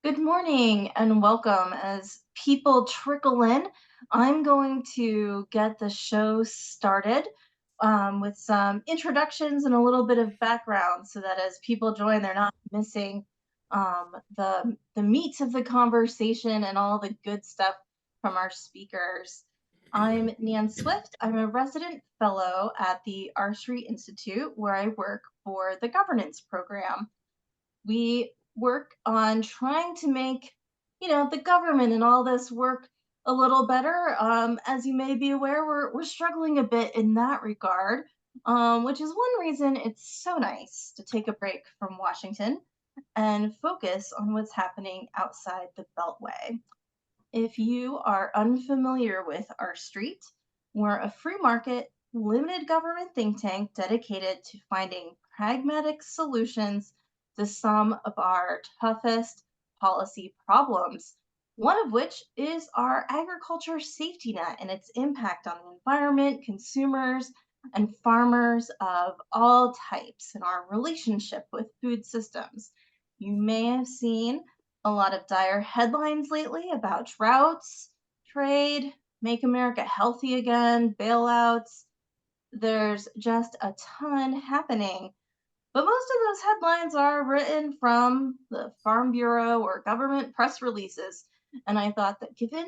Good morning and welcome. As people trickle in, I'm going to get the show started with some introductions and a little bit of background so that as people join, they're not missing the meat of the conversation and all the good stuff from our speakers. I'm Nan Swift. I'm a resident fellow at the R3 Institute where I work for the governance program. We work on trying to make, the government and all this work a little better. As you may be aware, we're struggling a bit in that regard, which is one reason it's so nice to take a break from Washington and focus on what's happening outside the Beltway. If you are unfamiliar with our street, we're a free market, limited government think tank dedicated to finding pragmatic solutions to some of our toughest policy problems, one of which is our agriculture safety net and its impact on the environment, consumers, and farmers of all types and our relationship with food systems. You may have seen a lot of dire headlines lately about droughts, trade, make America healthy again, bailouts. There's just a ton happening. But most of those headlines are written from the Farm Bureau or government press releases. And I thought that given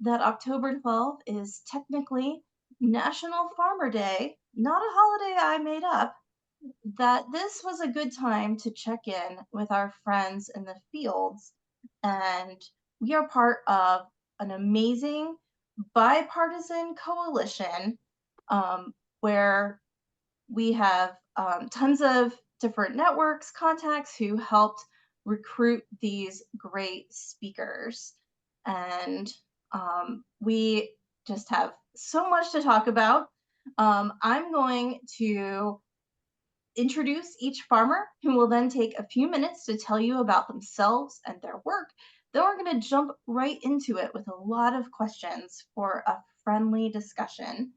that October 12th is technically National Farmer Day, not a holiday I made up, that this was a good time to check in with our friends in the fields. And we are part of an amazing bipartisan coalition where we have tons of different networks, contacts who helped recruit these great speakers. And we just have so much to talk about. I'm going to introduce each farmer, who will then take a few minutes to tell you about themselves and their work. Then we're going to jump right into it with a lot of questions for a friendly discussion.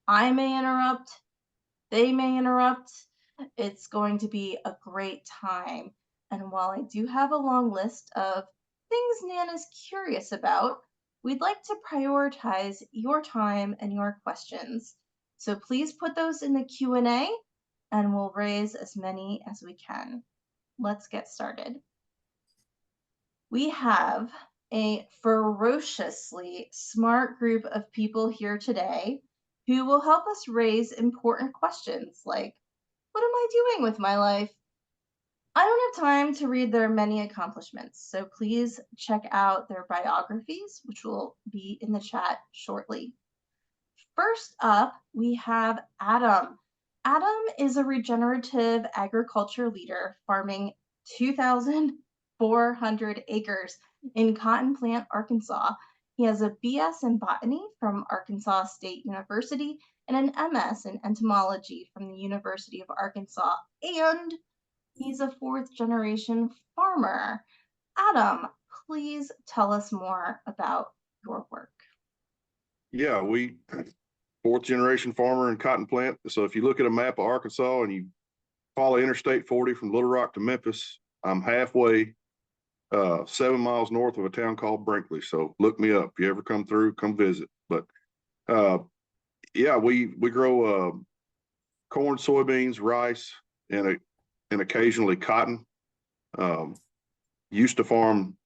I may interrupt, they may interrupt. It's going to be a great time. And while I do have a long list of things Nan is curious about, we'd like to prioritize your time and your questions. So please put those in the Q&A and we'll raise as many as we can. Let's get started. We have a ferociously smart group of people here today who will help us raise important questions like, what am I doing with my life? I don't have time to read their many accomplishments, so please check out their biographies, which will be in the chat shortly. First up, we have Adam. Adam is a regenerative agriculture leader farming 2,400 acres in Cotton Plant, Arkansas. He has a BS in botany from Arkansas State University and an MS in entomology from the University of Arkansas. And he's a fourth generation farmer. Adam, please tell us more about your work. Yeah, we fourth generation farmer in Cotton Plant. So if you look at a map of Arkansas and you follow Interstate 40 from Little Rock to Memphis, I'm halfway 7 miles north of a town called Brinkley. So look me up. If you ever come through, come visit. But yeah, we grow corn, soybeans, rice, and occasionally cotton. Used to farm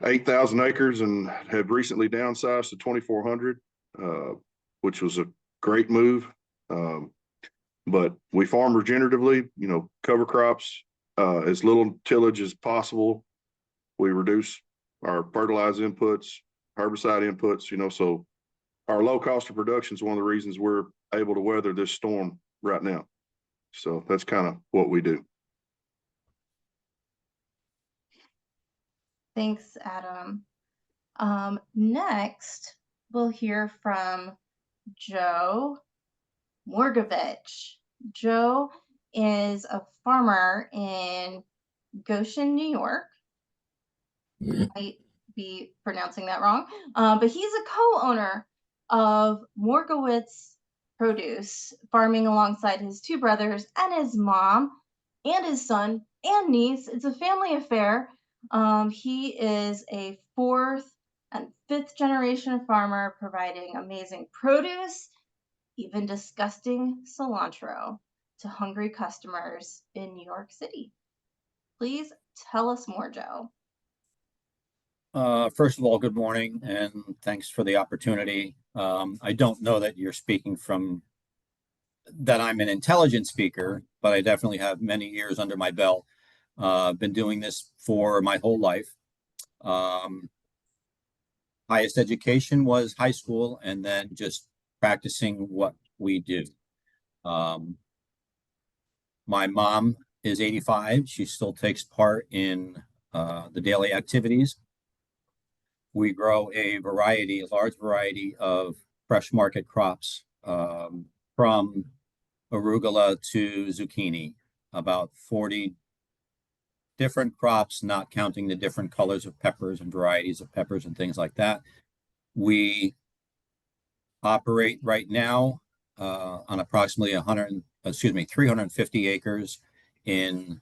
8,000 acres and have recently downsized to 2,400, which was a great move. But we farm regeneratively, cover crops, as little tillage as possible. We reduce our fertilizer inputs, herbicide inputs, so our low cost of production is one of the reasons we're able to weather this storm right now. So that's kind of what we do. Thanks, Adam. Next, we'll hear from Joe Morgovich. Joe is a farmer in Goshen, New York. I might be pronouncing that wrong, but he's a co-owner of Morgowitz Produce, farming alongside his two brothers and his mom and his son and niece. It's a family affair. He is a fourth and fifth generation farmer providing amazing produce, even disgusting cilantro to hungry customers in New York City. Please tell us more, Joe. First of all, good morning, and thanks for the opportunity. I don't know that you're speaking from that I'm an intelligent speaker, but I definitely have many years under my belt. I've been doing this for my whole life. Highest education was high school, and then just practicing what we do. My mom is 85. She still takes part in the daily activities. We grow a large variety of fresh market crops, from arugula to zucchini, about 40 different crops, not counting the different colors of peppers and varieties of peppers and things like that. We operate right now on approximately 350 acres in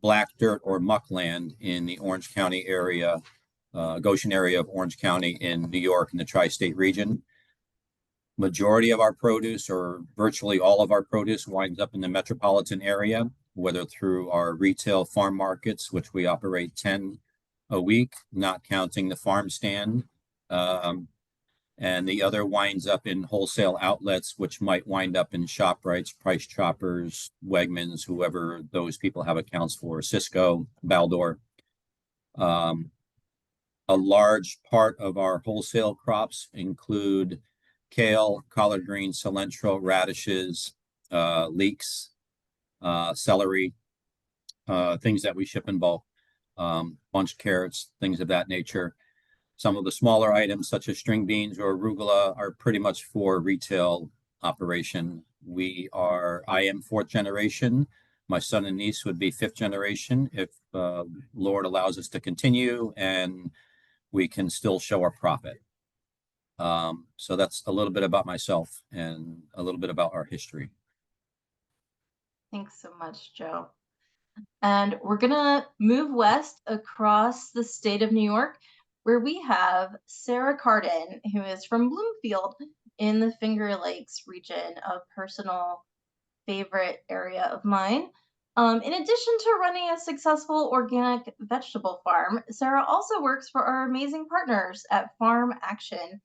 black dirt or muck land in the Orange County area, Goshen area of Orange County in New York in the tri-state region. Majority of our produce, or virtually all of our produce, winds up in the metropolitan area, whether through our retail farm markets, which we operate 10 a week, not counting the farm stand. And the other winds up in wholesale outlets, which might wind up in ShopRites, Price Choppers, Wegmans, whoever those people have accounts for, Cisco, Baldor. A large part of our wholesale crops include kale, collard greens, cilantro, radishes, leeks, celery, things that we ship in bulk, bunch carrots, things of that nature. Some of the smaller items, such as string beans or arugula, are pretty much for retail operation. I am fourth generation. My son and niece would be fifth generation if Lord allows us to continue and we can still show our profit. So that's a little bit about myself and a little bit about our history. Thanks so much, Joe. And we're going to move west across the state of New York, where we have Sarah Cardin, who is from Bloomfield in the Finger Lakes region, a personal favorite area of mine. In addition to running a successful organic vegetable farm, Sarah also works for our amazing partners at Farm Action.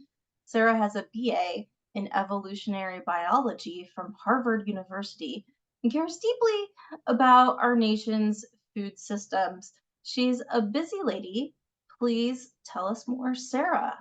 Sarah has a BA in evolutionary biology from Harvard University and cares deeply about our nation's food systems. She's a busy lady. Please tell us more, Sarah.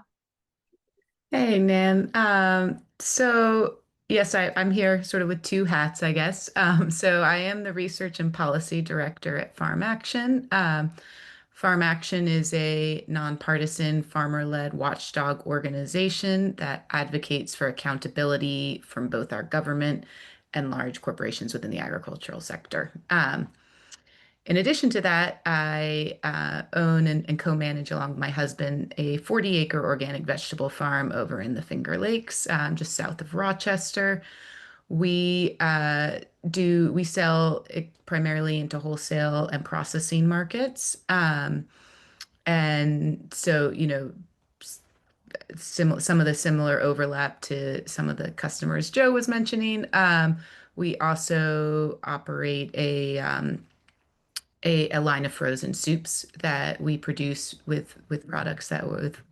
Hey, Nan. So yes, I'm here sort of with two hats, I guess. So I am the Research and Policy Director at Farm Action. Farm Action is a nonpartisan, farmer-led watchdog organization that advocates for accountability from both our government and large corporations within the agricultural sector. In addition to that, I own and co-manage along with my husband a 40-acre organic vegetable farm over in the Finger Lakes, just south of Rochester. We sell it primarily into wholesale and processing markets. And so, some of the similar overlap to some of the customers Joe was mentioning. We also operate a line of frozen soups that we produce with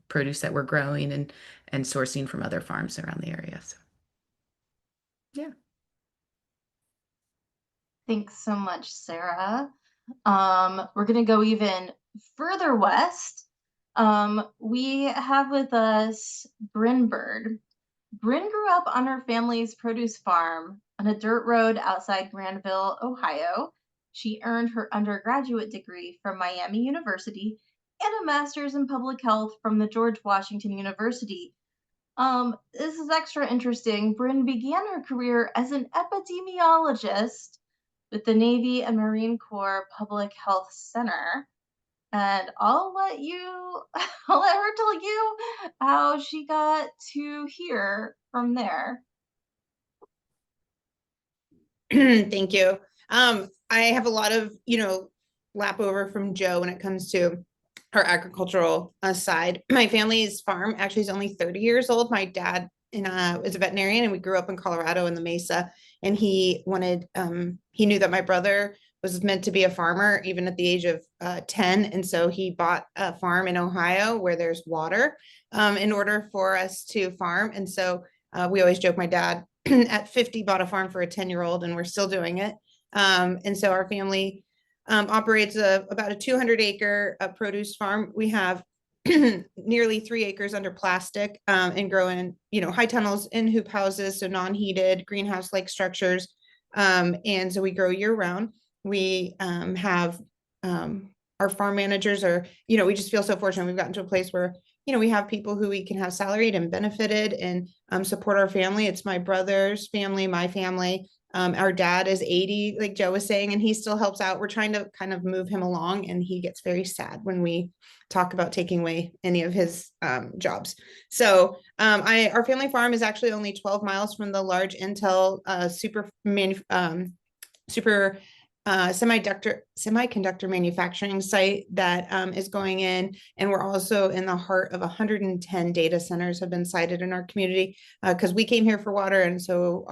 produce that we're growing and sourcing from other farms around the area. So, yeah. Thanks so much, Sarah. We're going to go even further west. We have with us Bryn. Bryn grew up on her family's produce farm on a dirt road outside Granville, Ohio. She earned her undergraduate degree from Miami University and a master's in public health from the George Washington University. This is extra interesting. Bryn began her career as an epidemiologist with the Navy and Marine Corps Public Health Center. And I'll let her tell you how she got to here from there. Thank you. I have a lot of, lap over from Joe when it comes to our agricultural side. My family's farm actually is only 30 years old. My dad is a veterinarian, and we grew up in Colorado in the Mesa. And he knew that my brother was meant to be a farmer even at the age of 10. And so he bought a farm in Ohio where there's water in order for us to farm. And so we always joke, my dad at 50 bought a farm for a 10-year-old, and we're still doing it. And so our family operates about a 200-acre produce farm. We have nearly 3 acres under plastic and grow in, high tunnels in hoop houses, so non-heated greenhouse-like structures. And so we grow year round. We have our farm managers are, we just feel so fortunate. We've gotten to a place where, we have people who we can have salaried and benefited and support our family. It's my brother's family, my family. Our dad is 80, like Joe was saying, and he still helps out. We're trying to kind of move him along, and he gets very sad when we talk about taking away any of his jobs. So our family farm is actually only 12 miles from the large Intel semiconductor manufacturing site that is going in. And we're also in the heart of 110 data centers have been sited in our community because we came here for water, and so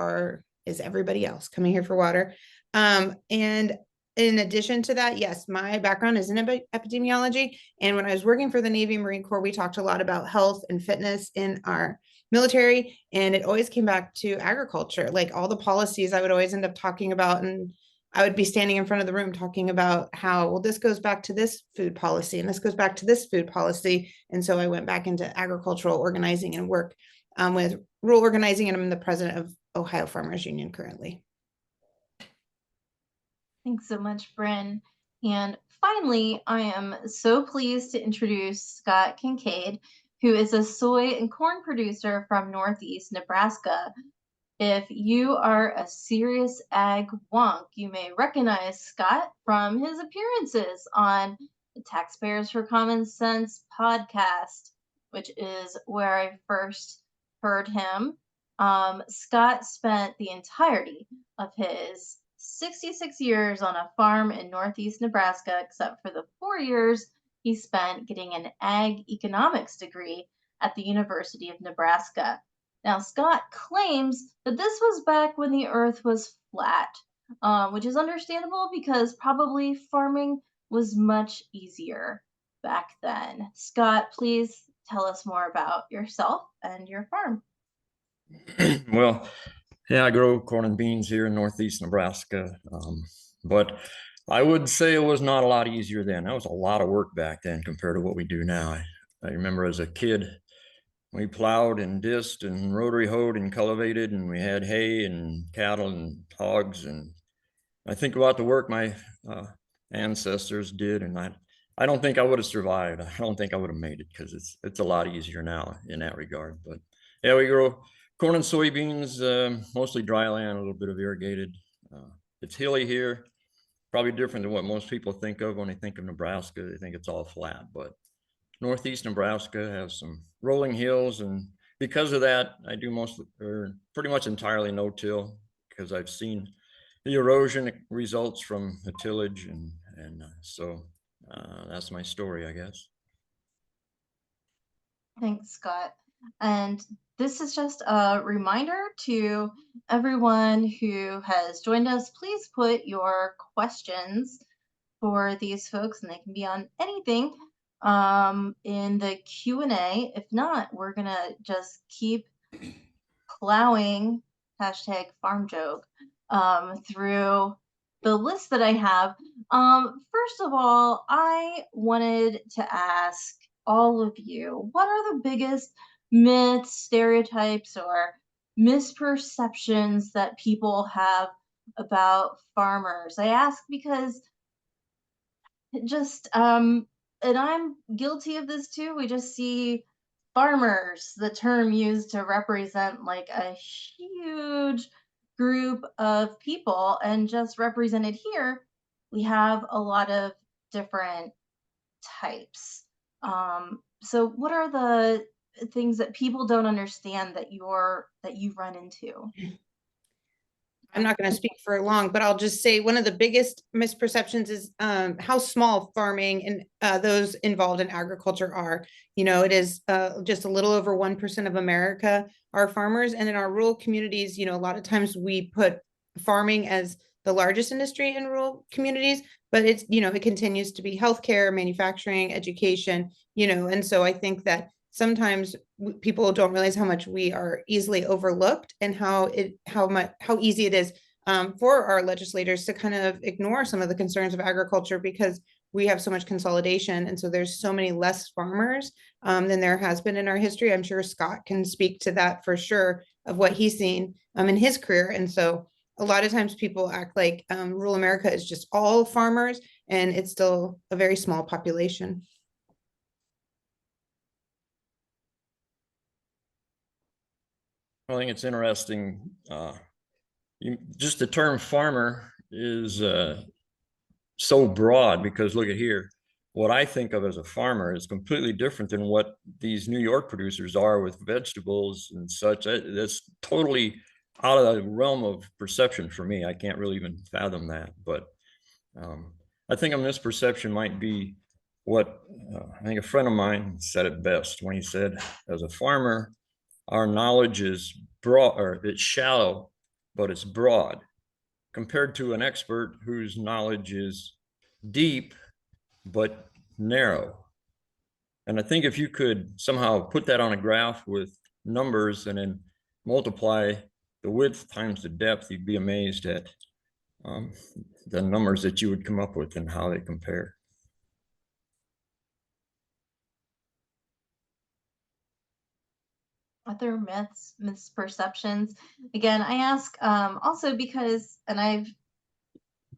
is everybody else coming here for water. And in addition to that, yes, my background is in epidemiology. And when I was working for the Navy Marine Corps, we talked a lot about health and fitness in our military. And it always came back to agriculture, like all the policies I would always end up talking about. And I would be standing in front of the room talking about how, well, this goes back to this food policy and this goes back to this food policy. And so I went back into agricultural organizing and work with rural organizing, and I'm the president of Ohio Farmers Union currently. Thanks so much, Bryn. And finally, I am so pleased to introduce Scott Kincaid, who is a soy and corn producer from Northeast Nebraska. If you are a serious ag wonk, you may recognize Scott from his appearances on the Taxpayers for Common Sense podcast, which is where I first heard him. Scott spent the entirety of his 66 years on a farm in Northeast Nebraska, except for the 4 years he spent getting an ag economics degree at the University of Nebraska. Now, Scott claims that this was back when the earth was flat, which is understandable because probably farming was much easier back then. Scott, please tell us more about yourself and your farm. Well, yeah, I grow corn and beans here in Northeast Nebraska, but I would say it was not a lot easier then. That was a lot of work back then compared to what we do now. I remember as a kid, we plowed and disced and rotary hoed and cultivated, and we had hay and cattle and hogs. And I think about the work my ancestors did, and I don't think I would have survived. I don't think I would have made it because it's a lot easier now in that regard. But yeah, we grow corn and soybeans, mostly dry land, a little bit of irrigated. It's hilly here, probably different than what most people think of when they think of Nebraska. They think it's all flat, but Northeast Nebraska has some rolling hills, and because of that, I do pretty much entirely no-till because I've seen the erosion results from the tillage, and so that's my story, I guess. Thanks, Scott. And this is just a reminder to everyone who has joined us. Please put your questions for these folks, and they can be on anything in the Q&A. If not, we're gonna just keep plowing #FarmJoke through the list that I have. First of all, I wanted to ask all of you, what are the biggest myths, stereotypes, or misperceptions that people have about farmers? I ask because just and I'm guilty of this too. We just see farmers, the term used to represent like a huge group of people, and just represented here, we have a lot of different types. So what are the things that people don't understand that you run into? I'm not going to speak for long, but I'll just say one of the biggest misperceptions is how small farming and those involved in agriculture are. You know, it is just a little over 1% of America are farmers. And in our rural communities, you know, a lot of times we put farming as the largest industry in rural communities, but it's, you know, it continues to be healthcare, manufacturing, education, you know, and so I think that sometimes people don't realize how much we are easily overlooked and how easy it is for our legislators to kind of ignore some of the concerns of agriculture because we have so much consolidation. And so there's so many less farmers than there has been in our history. I'm sure Scott can speak to that for sure of what he's seen in his career. And so a lot of times people act like rural America is just all farmers, and it's still a very small population. I think it's interesting. Just the term farmer is so broad because look at here. What I think of as a farmer is completely different than what these New York producers are with vegetables and such. That's totally out of the realm of perception for me. I can't really even fathom that. But I think a misperception might be what I think a friend of mine said it best when he said, as a farmer, our knowledge is broad, or it's shallow, but it's broad, compared to an expert whose knowledge is deep, but narrow. And I think if you could somehow put that on a graph with numbers and then multiply the width times the depth, you'd be amazed at the numbers that you would come up with and how they compare. Other myths, misperceptions. Again, I ask also because, and I've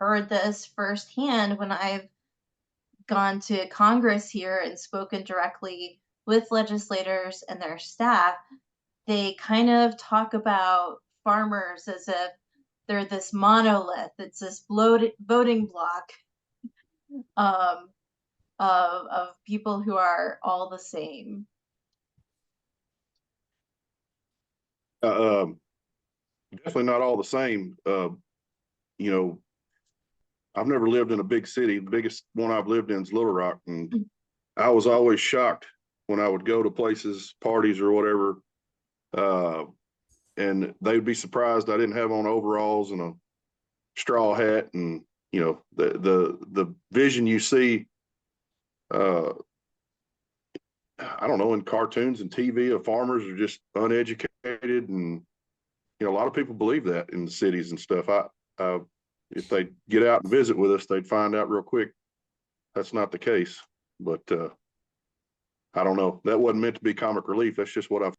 heard this firsthand when I've gone to Congress here and spoken directly with legislators and their staff, they kind of talk about farmers as if they're this monolith, it's this voting block of people who are all the same. Definitely not all the same. You know, I've never lived in a big city. The biggest one I've lived in is Little Rock, and I was always shocked when I would go to places, parties or whatever, and they'd be surprised I didn't have on overalls and a straw hat, and you know, the vision you see, I don't know, in cartoons and TV of farmers are just uneducated, and you know, a lot of people believe that in the cities and stuff. If they get out and visit with us, they'd find out real quick that's not the case. But I don't know. That wasn't meant to be comic relief. That's just what I've.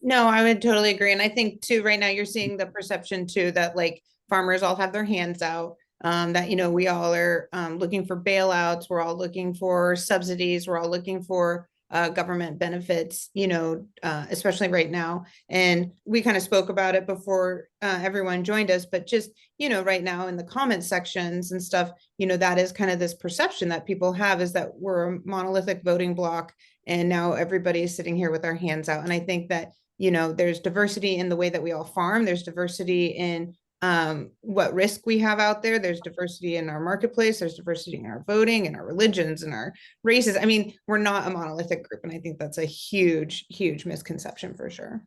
No, I would totally agree. And I think too, right now you're seeing the perception too that like farmers all have their hands out. That, you know, we all are looking for bailouts. We're all looking for subsidies. We're all looking for government benefits, you know, especially right now. And we kind of spoke about it before everyone joined us, but just, you know, right now in the comment sections and stuff, you know, that is kind of this perception that people have is that we're a monolithic voting block. And now everybody's sitting here with our hands out. And I think that, you know, there's diversity in the way that we all farm. There's diversity in what risk we have out there. There's diversity in our marketplace. There's diversity in our voting and our religions and our races. I mean, we're not a monolithic group. And I think that's a huge, huge misconception for sure.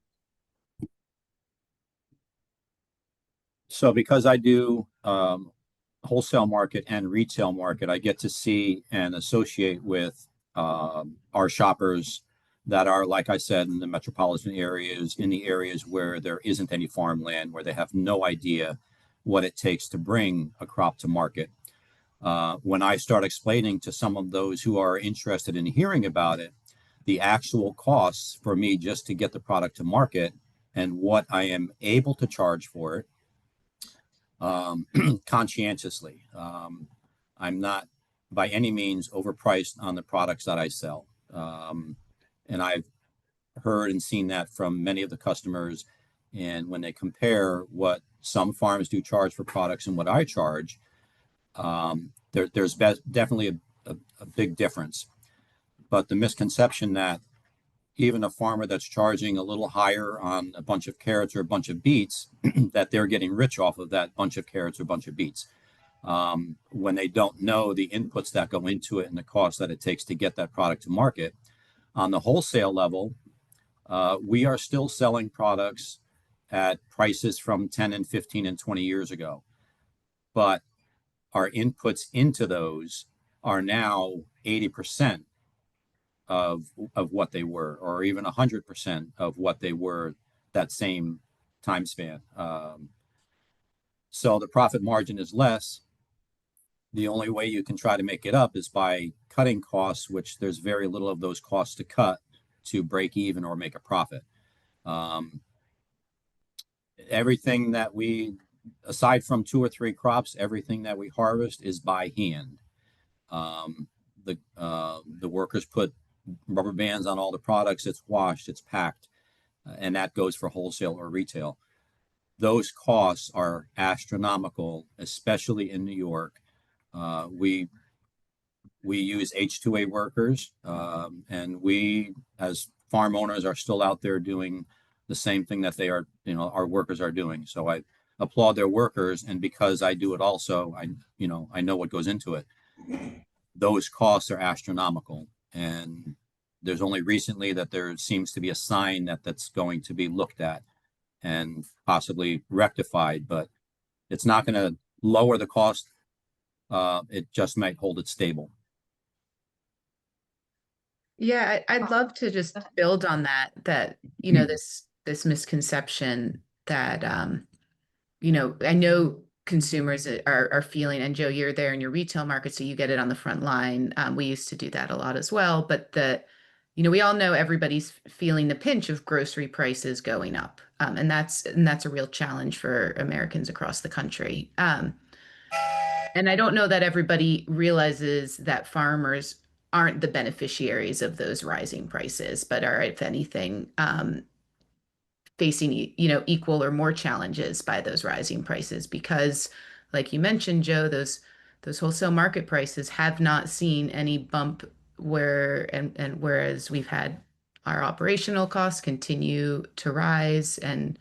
So because I do wholesale market and retail market, I get to see and associate with our shoppers that are, like I said, in the metropolitan areas, in the areas where there isn't any farmland, where they have no idea what it takes to bring a crop to market. When I start explaining to some of those who are interested in hearing about it, the actual costs for me just to get the product to market and what I am able to charge for it, conscientiously. I'm not by any means overpriced on the products that I sell. And I've heard and seen that from many of the customers. And when they compare what some farms do charge for products and what I charge, there's definitely a big difference. But the misconception that even a farmer that's charging a little higher on a bunch of carrots or a bunch of beets, that they're getting rich off of that bunch of carrots or bunch of beets. When they don't know the inputs that go into it and the cost that it takes to get that product to market. On the wholesale level, we are still selling products at prices from 10 and 15 and 20 years ago. But our inputs into those are now 80% of what they were, or even 100% of what they were that same time span. So the profit margin is less. The only way you can try to make it up is by cutting costs, which there's very little of those costs to cut to break even or make a profit. Everything that we, aside from 2 or 3 crops, everything that we harvest is by hand. The workers put rubber bands on all the products. It's washed, it's packed, and that goes for wholesale or retail. Those costs are astronomical, especially in New York. We use H-2A workers, and we, as farm owners, are still out there doing the same thing that they are, our workers are doing. So I applaud their workers, and because I do it also, I know what goes into it. Those costs are astronomical, and there's only recently that there seems to be a sign that that's going to be looked at and possibly rectified, but it's not going to lower the cost. It just might hold it stable. Yeah, I'd love to just build on that, this misconception that, I know consumers are feeling, and Joe, you're there in your retail market, so you get it on the front line. We used to do that a lot as well, but we all know everybody's feeling the pinch of grocery prices going up. And that's a real challenge for Americans across the country. And I don't know that everybody realizes that farmers aren't the beneficiaries of those rising prices, but are, if anything, facing equal or more challenges by those rising prices, because, like you mentioned, Joe, those wholesale market prices have not seen any bump, whereas we've had our operational costs continue to rise, and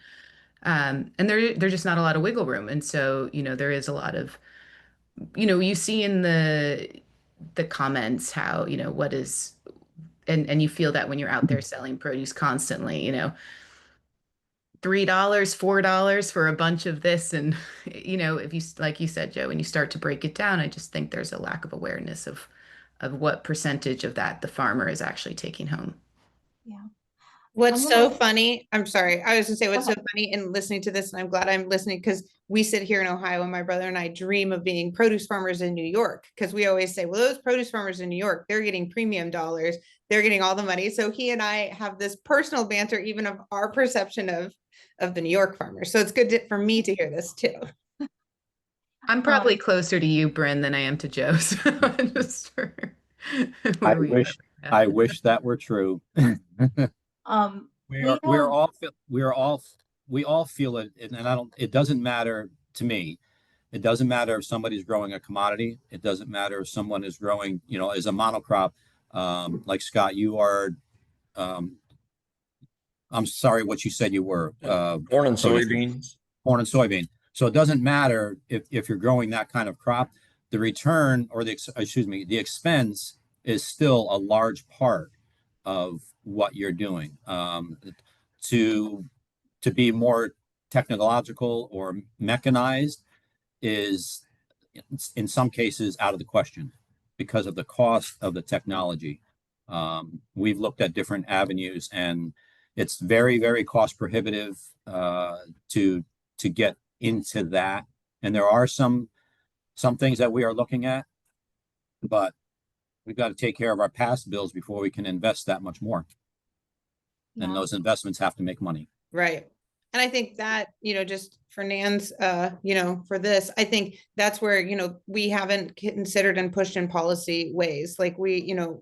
there's just not a lot of wiggle room. And so there is a lot of, you see in the comments how, what is, and you feel that when you're out there selling produce constantly, $3, $4 for a bunch of this. And, if you, like you said, Joe, when you start to break it down, I just think there's a lack of awareness of what percentage of that the farmer is actually taking home. Yeah. What's so funny, I'm sorry, I was gonna say what's so funny in listening to this, and I'm glad I'm listening, because we sit here in Ohio and my brother and I dream of being produce farmers in New York, because we always say, well, those produce farmers in New York, they're getting premium dollars, they're getting all the money. So he and I have this personal banter even of our perception of the New York farmers. So it's good for me to hear this too. I'm probably closer to you, Bryn, than I am to Joe. So just for I wish that were true. We all feel it, and it doesn't matter to me. It doesn't matter if somebody's growing a commodity. It doesn't matter if someone is growing, as a monocrop. Like Scott, you are, I'm sorry, what you said you were. Corn and soybeans. Corn and soybean. So it doesn't matter if you're growing that kind of crop, the return, or the expense is still a large part of what you're doing. To be more technological or mechanized is, in some cases, out of the question because of the cost of the technology. We've looked at different avenues, and it's very, very cost prohibitive to get into that. And there are some things that we are looking at, but we've got to take care of our past bills before we can invest that much more. Yeah. And those investments have to make money. Right. And I think that, just for Nan's, for this, I think that's where, we haven't considered and pushed in policy ways. Like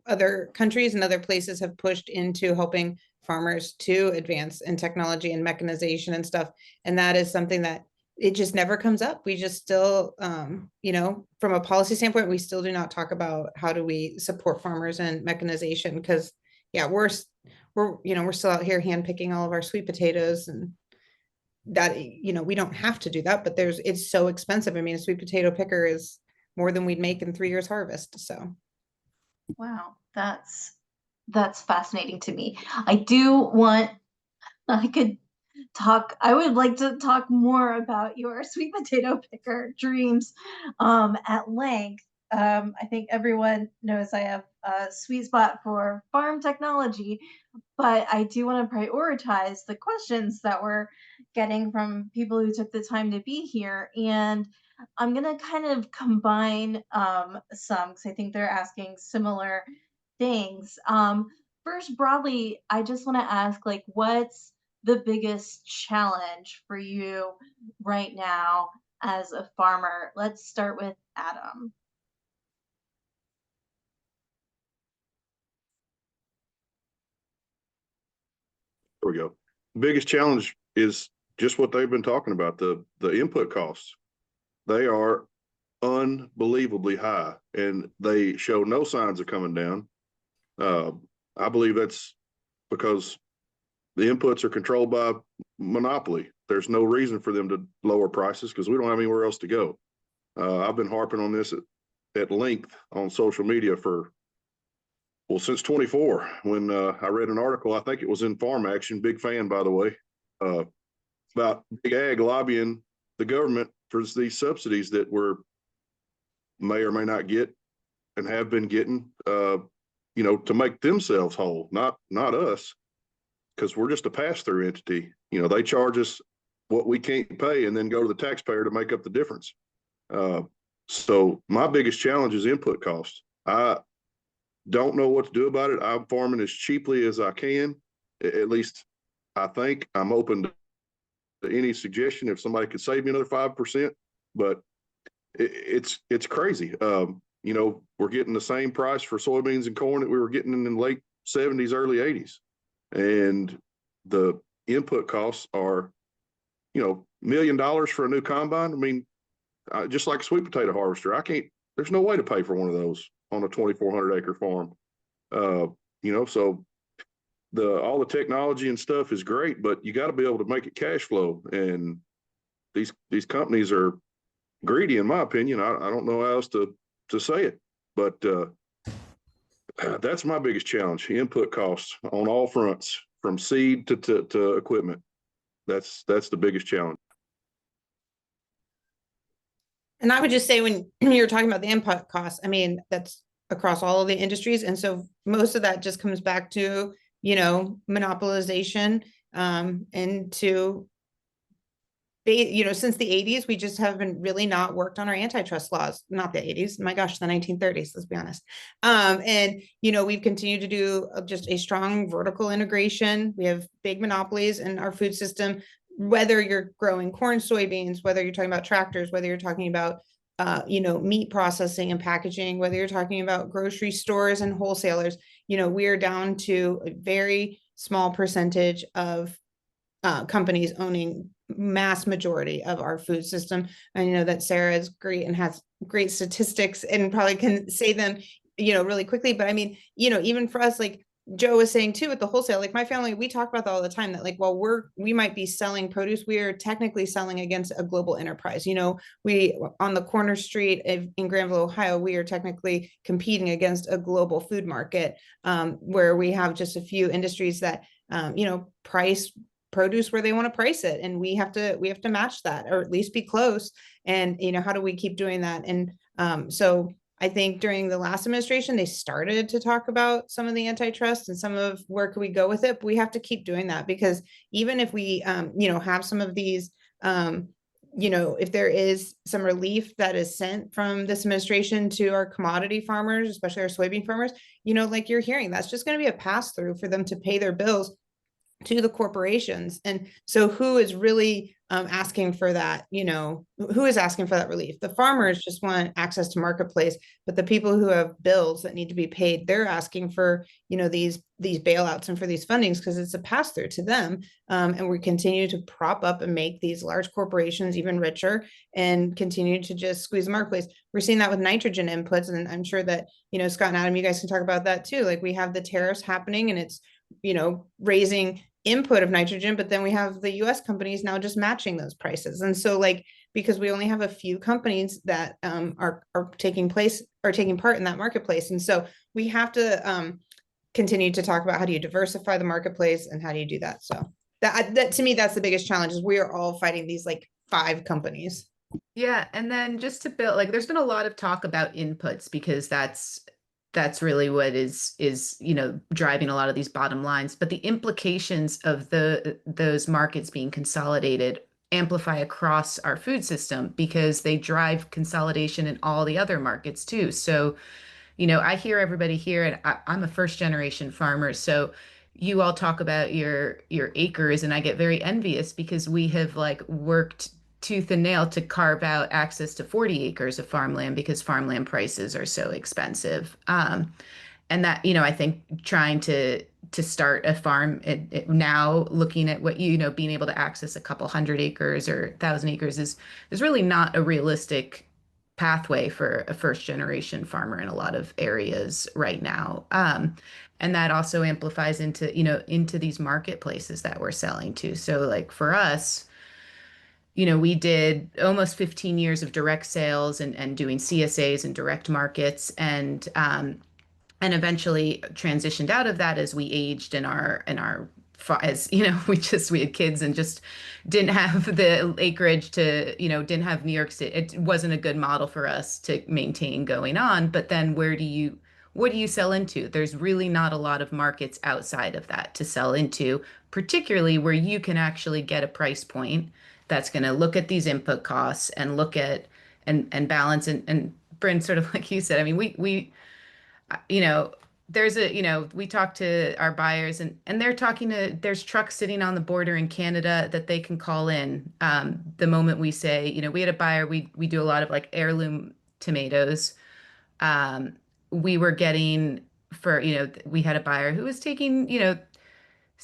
other countries and other places have pushed into helping farmers to advance in technology and mechanization and stuff. And that is something that it just never comes up. We just still, from a policy standpoint, we still do not talk about how do we support farmers and mechanization, because yeah, we're still out here hand picking all of our sweet potatoes, and that, we don't have to do that, but it's so expensive. I mean, a sweet potato picker is more than we'd make in 3 years harvest. So Wow, that's fascinating to me. I would like to talk more about your sweet potato picker dreams at length. I think everyone knows I have a sweet spot for farm technology, but I do want to prioritize the questions that we're getting from people who took the time to be here. And I'm going to kind of combine some, because I think they're asking similar things. First, broadly, I just want to ask, like, what's the biggest challenge for you right now as a farmer? Let's start with Adam. There we go. Biggest challenge is just what they've been talking about, the input costs. They are unbelievably high, and they show no signs of coming down. I believe that's because the inputs are controlled by monopoly. There's no reason for them to lower prices because we don't have anywhere else to go. I've been harping on this at length on social media since 24, when I read an article, I think it was in Farm Action, big fan, by the way, about big ag lobbying the government for these subsidies that we're may or may not get and have been getting, to make themselves whole, not us, because we're just a pass-through entity. They charge us what we can't pay and then go to the taxpayer to make up the difference. So my biggest challenge is input costs. I don't know what to do about it. I'm farming as cheaply as I can. At least I think. I'm open to any suggestion if somebody could save me another 5%, but it's crazy. We're getting the same price for soybeans and corn that we were getting in the late 70s, early 80s. And the input costs are, $1 million for a new combine. I mean, just like a sweet potato harvester, there's no way to pay for one of those on a 2,400 acre farm. So all the technology and stuff is great, but you got to be able to make it cash flow. And these companies are greedy, in my opinion. I don't know how else to say it, but that's my biggest challenge: input costs on all fronts, from seed to equipment. That's the biggest challenge. And I would just say, when you're talking about the input costs, I mean, that's across all of the industries. And so most of that just comes back to, monopolization, and to, since the 80s, we just haven't really not worked on our antitrust laws. Not the 80s, my gosh, the 1930s, let's be honest. And, we've continued to do just a strong vertical integration. We have big monopolies in our food system, whether you're growing corn, soybeans, whether you're talking about tractors, whether you're talking about, meat processing and packaging, whether you're talking about grocery stores and wholesalers, we are down to a very small percentage of companies owning mass majority of our food system. I know that Sarah is great and has great statistics and probably can say them, really quickly. But I mean, even for us, like Joe was saying too, with the wholesale, like my family, we talk about that all the time, that like, while we might be selling produce, we are technically selling against a global enterprise. We, on the corner street in Granville, Ohio, we are technically competing against a global food market, where we have just a few industries that, price produce where they want to price it, and we have to match that, or at least be close. And how do we keep doing that? And so I think during the last administration, they started to talk about some of the antitrust and some of where could we go with it, but we have to keep doing that, because even if we have some of these, if there is some relief that is sent from this administration to our commodity farmers, especially our soybean farmers, like you're hearing, that's just going to be a pass through for them to pay their bills. to the corporations. And so who is really asking for that, who is asking for that relief? The farmers just want access to marketplace, but the people who have bills that need to be paid, they're asking for, these bailouts and for these fundings because it's a pass through to them. And we continue to prop up and make these large corporations even richer and continue to just squeeze the marketplace. We're seeing that with nitrogen inputs. And I'm sure that, Scott and Adam, you guys can talk about that too. Like we have the tariffs happening and it's, raising input of nitrogen, but then we have the US companies now just matching those prices. And so because we only have a few companies that are taking part in that marketplace. And so we have to continue to talk about how do you diversify the marketplace and how do you do that? So that to me, that's the biggest challenge is we are all fighting these 5 companies. Yeah. And then just to build, there's been a lot of talk about inputs because that's really what is driving a lot of these bottom lines. But the implications of those markets being consolidated amplify across our food system because they drive consolidation in all the other markets too. So, I hear everybody here, and I'm a first generation farmer. So you all talk about your acres, and I get very envious because we have worked tooth and nail to carve out access to 40 acres of farmland because farmland prices are so expensive. And that, I think trying to start a farm now looking at what, being able to access a couple hundred acres or 1,000 acres is really not a realistic pathway for a first generation farmer in a lot of areas right now. And that also amplifies into, into these marketplaces that we're selling to. So for us, we did almost 15 years of direct sales and doing CSAs and direct markets and eventually transitioned out of that as we aged as we had kids and just didn't have the acreage to, didn't have New York City. It wasn't a good model for us to maintain going on. But then what do you sell into? There's really not a lot of markets outside of that to sell into, particularly where you can actually get a price point that's going to look at these input costs and look at and balance and Bryn, sort of like you said, I mean, we we talk to our buyers and they're there's trucks sitting on the border in Canada that they can call in the moment we say, we had a buyer, we do a lot of heirloom tomatoes. We were getting we had a buyer who was taking,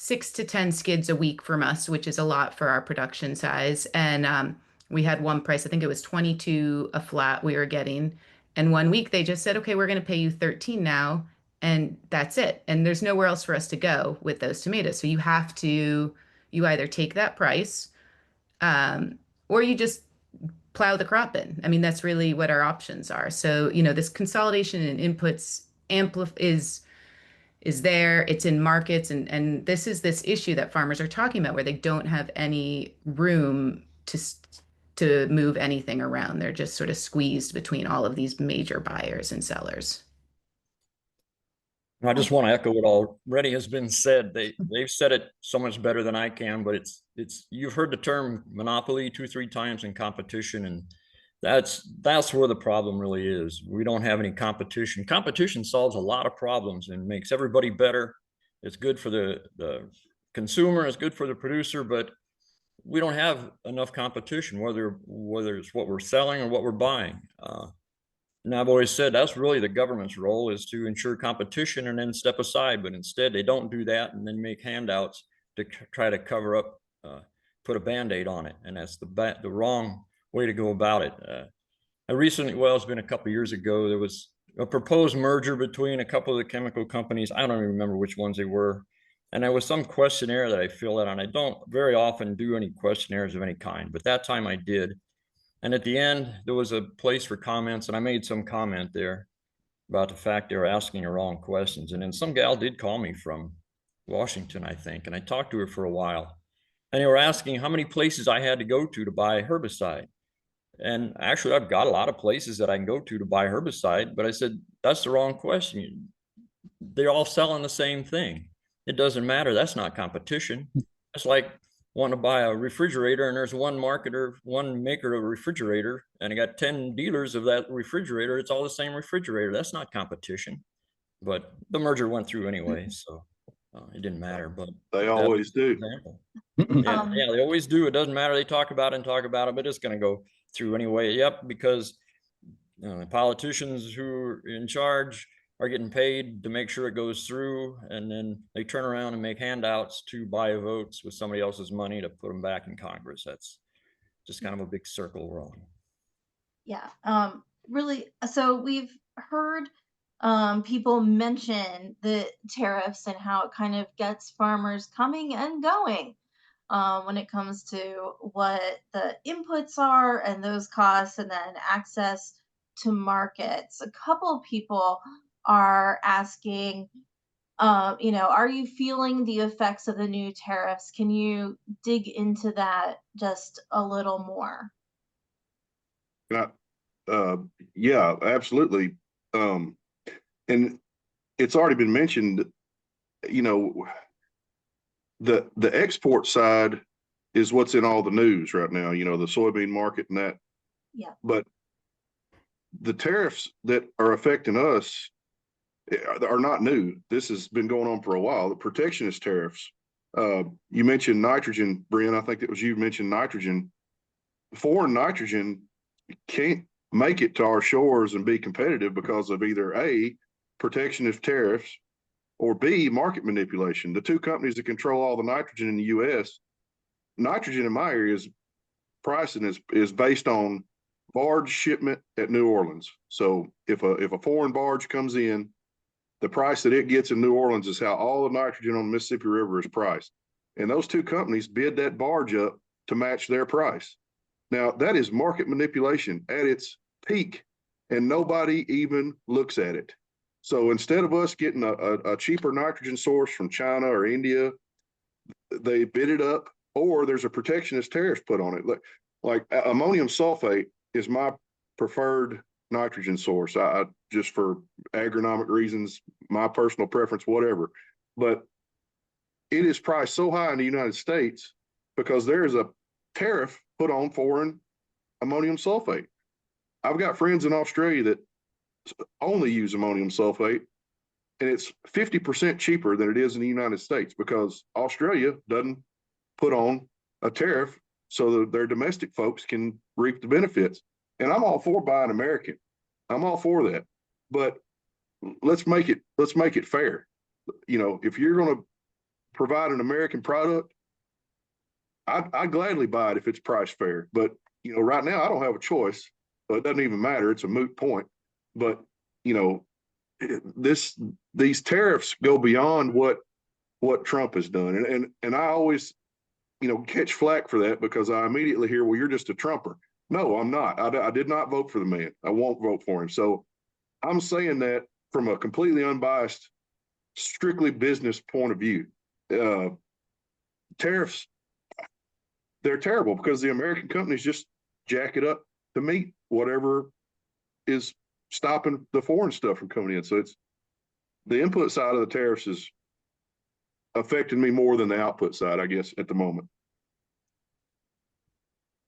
6 to 10 skids a week from us, which is a lot for our production size. And we had one price, I think it was 22 a flat we were getting. And one week they just said, okay, we're going to pay you 13 now. And that's it. And there's nowhere else for us to go with those tomatoes. So you either take that price or you just plow the crop in. I mean, that's really what our options are. So, this consolidation in inputs is there, it's in markets, and this is this issue that farmers are talking about where they don't have any room to move anything around. They're just sort of squeezed between all of these major buyers and sellers. I just want to echo what already has been said. They've said it so much better than I can, but it's you've heard the term monopoly 2-3 times in competition, and that's where the problem really is. We don't have any competition. Competition solves a lot of problems and makes everybody better. It's good for the consumer, it's good for the producer, but we don't have enough competition, whether it's what we're selling or what we're buying. And I've always said that's really the government's role, is to ensure competition and then step aside. But instead, they don't do that and then make handouts to try to cover up, put a Band-Aid on it. And that's the wrong way to go about it. It's been a couple of years ago, there was a proposed merger between a couple of the chemical companies. I don't even remember which ones they were. And there was some questionnaire that I filled out, and I don't very often do any questionnaires of any kind, but that time I did. And at the end, there was a place for comments, and I made some comment there about the fact they were asking the wrong questions. And then some gal did call me from Washington, I think, and I talked to her for a while. And they were asking how many places I had to go to buy herbicide. And actually, I've got a lot of places that I can go to buy herbicide, but I said, that's the wrong question. They're all selling the same thing. It doesn't matter. That's not competition. It's like wanting to buy a refrigerator and there's one maker of a refrigerator and I got 10 dealers of that refrigerator. It's all the same refrigerator. That's not competition. But the merger went through anyway. So It didn't matter, but They that was always an do. example. Yeah, Um, yeah, they always do. It doesn't matter. They talk about it and talk about it, but it's going to go through anyway. Yep, because the politicians who are in charge are getting paid to make sure it goes through, and then they turn around and make handouts to buy votes with somebody else's money to put them back in Congress. That's just kind of a big circle we're on. Yeah. Really. So we've heard people mention the tariffs and how it kind of gets farmers coming and going when it comes to what the inputs are and those costs, and then access to markets. A couple people are asking, are you feeling the effects of the new tariffs? Can you dig into that just a little more? Not, yeah, absolutely. And it's already been mentioned, you know, the export side is what's in all the news right now, you know, the soybean market and that. Yeah. But the tariffs that are affecting us are not new. This has been going on for a while. The protectionist tariffs. You mentioned nitrogen, Bryn. I think it was you mentioned nitrogen. Foreign nitrogen can't make it to our shores and be competitive because of either A, protectionist tariffs, or B, market manipulation. The two companies that control all the nitrogen in the U.S., nitrogen in my area's pricing is based on barge shipment at New Orleans. So if a foreign barge comes in, the price that it gets in New Orleans is how all the nitrogen on the Mississippi River is priced. And those two companies bid that barge up to match their price. Now, that is market manipulation at its peak, and nobody even looks at it. So instead of us getting a cheaper nitrogen source from China or India, they bid it up, or there's a protectionist tariff put on it. Like ammonium sulfate is my preferred nitrogen source. I just for agronomic reasons, my personal preference, whatever. But it is priced so high in the United States because there is a tariff put on foreign ammonium sulfate. I've got friends in Australia that only use ammonium sulfate, and it's 50% cheaper than it is in the United States because Australia doesn't put on a tariff so that their domestic folks can reap the benefits. And I'm all for buying American. I'm all for that. But let's make it fair. You know, if you're going to provide an American product, I'd gladly buy it if it's priced fair. But, you know, right now I don't have a choice. So it doesn't even matter. It's a moot point. But, you know, these tariffs go beyond what Trump has done. And I always, you know, catch flack for that because I immediately hear, well, you're just a Trumper. No, I'm not. I did not vote for the man. I won't vote for him. So I'm saying that from a completely unbiased, strictly business point of view. Tariffs, they're terrible because the American companies just jack it up to meet whatever is stopping the foreign stuff from coming in. So it's the input side of the tariffs is affecting me more than the output side, I guess, at the moment.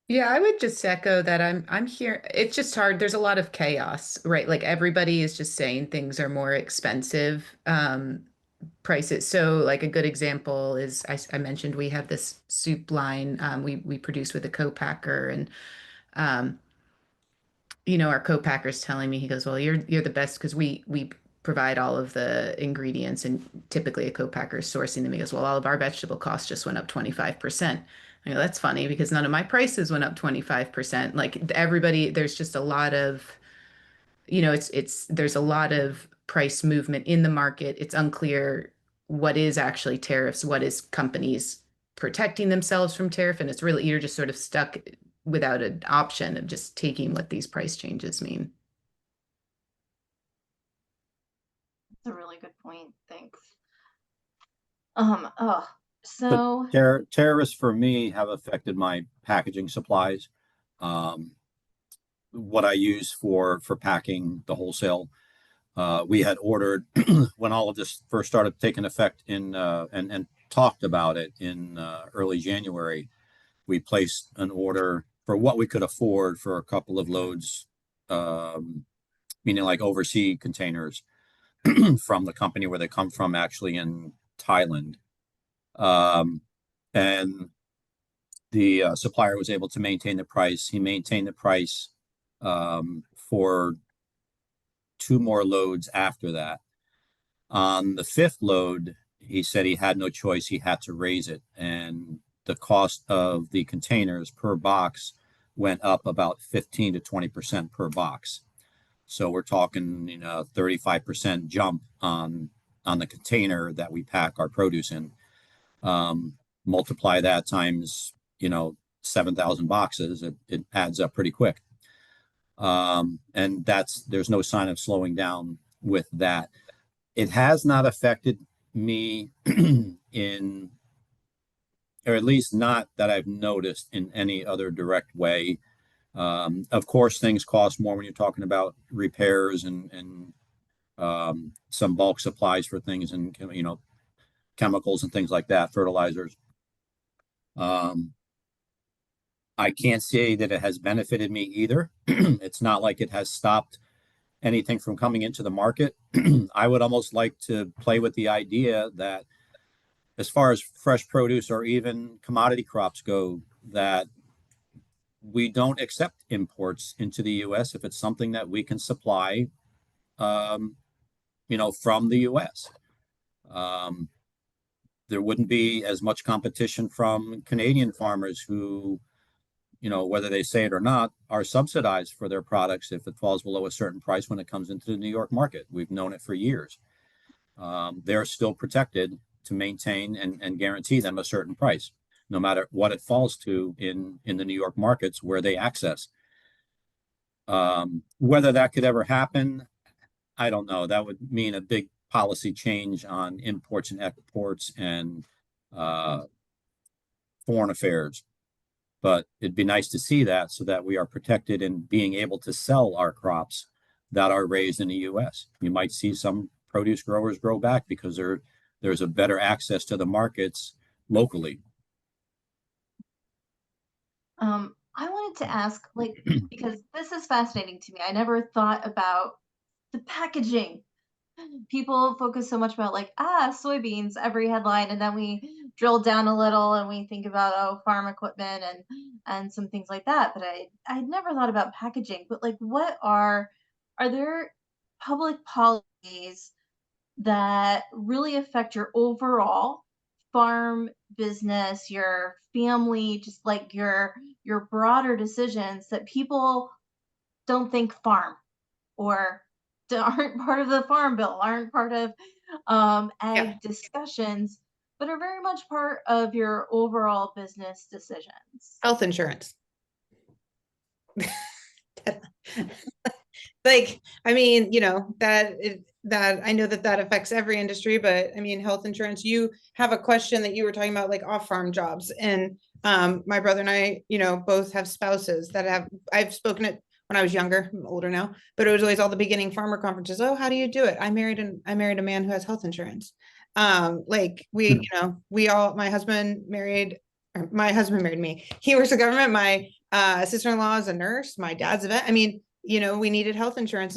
Yeah, I would just echo that I'm here. It's just hard. There's a lot of chaos, right? Like everybody is just saying things are more expensive, prices. So like a good example is I mentioned we have this soup line we produce with a co-packer, and um, our co-packer's telling me, he goes, well, you're the best because we provide all of the ingredients, and typically a co-packer is sourcing them. He goes, well, all of our vegetable costs just went up 25%. I go, that's funny because none of my prices went up 25%. Like everybody, there's just a lot of, there's a lot of price movement in the market. It's unclear what is actually tariffs, what is companies protecting themselves from tariff, and it's really, you're just sort of stuck without an option of just taking what these price changes mean. That's a really good point. Thanks. So Tariffs for me have affected my packaging supplies. What I use for packing the wholesale. We had ordered when all of this first started taking effect in and talked about it in early January. We placed an order for what we could afford for a couple of loads, meaning like overseas containers from the company where they come from, actually in Thailand. And the supplier was able to maintain the price. He maintained the price for 2 more loads after that. On the 5th load, he said he had no choice. He had to raise it. And the cost of the containers per box went up about 15 to 20% per box. So we're talking, 35% jump on the container that we pack our produce in. Multiply that times, 7,000 boxes, it adds up pretty quick. And there's no sign of slowing down with that. It has not affected me or at least not that I've noticed in any other direct way. Of course, things cost more when you're talking about repairs and some bulk supplies for things and, chemicals and things like that, fertilizers. I can't say that it has benefited me either. It's not like it has stopped anything from coming into the market. I would almost like to play with the idea that as far as fresh produce or even commodity crops go, that we don't accept imports into the U.S. if it's something that we can supply, from the U.S. There wouldn't be as much competition from Canadian farmers who, whether they say it or not, are subsidized for their products if it falls below a certain price when it comes into the New York market. We've known it for years. They're still protected to maintain and guarantee them a certain price, no matter what it falls to in the New York markets where they access. Whether that could ever happen, I don't know. That would mean a big policy change on imports and exports and foreign affairs. But it'd be nice to see that so that we are protected in being able to sell our crops that are raised in the U.S. You might see some produce growers grow back because there's a better access to the markets locally. I wanted to ask, because this is fascinating to me. I never thought about the packaging. People focus so much about soybeans, every headline, and then we drill down a little and we think about farm equipment and some things like that. But I never thought about packaging. But what are there public policies that really affect your overall farm business, your family, just your broader decisions that people don't think farm or aren't part of the farm bill, aren't part of ag discussions, but are very much part of your overall business decisions? Health insurance. That I know that affects every industry, but health insurance, you have a question that you were talking about, off-farm jobs. And my brother and I, both have spouses I've spoken at when I was younger. I'm older now, but it was always all the beginning farmer conferences. Oh, how do you do it? I married a man who has health insurance. My husband married me. He works for government. My sister-in-law is a nurse. My dad's a vet. We needed health insurance.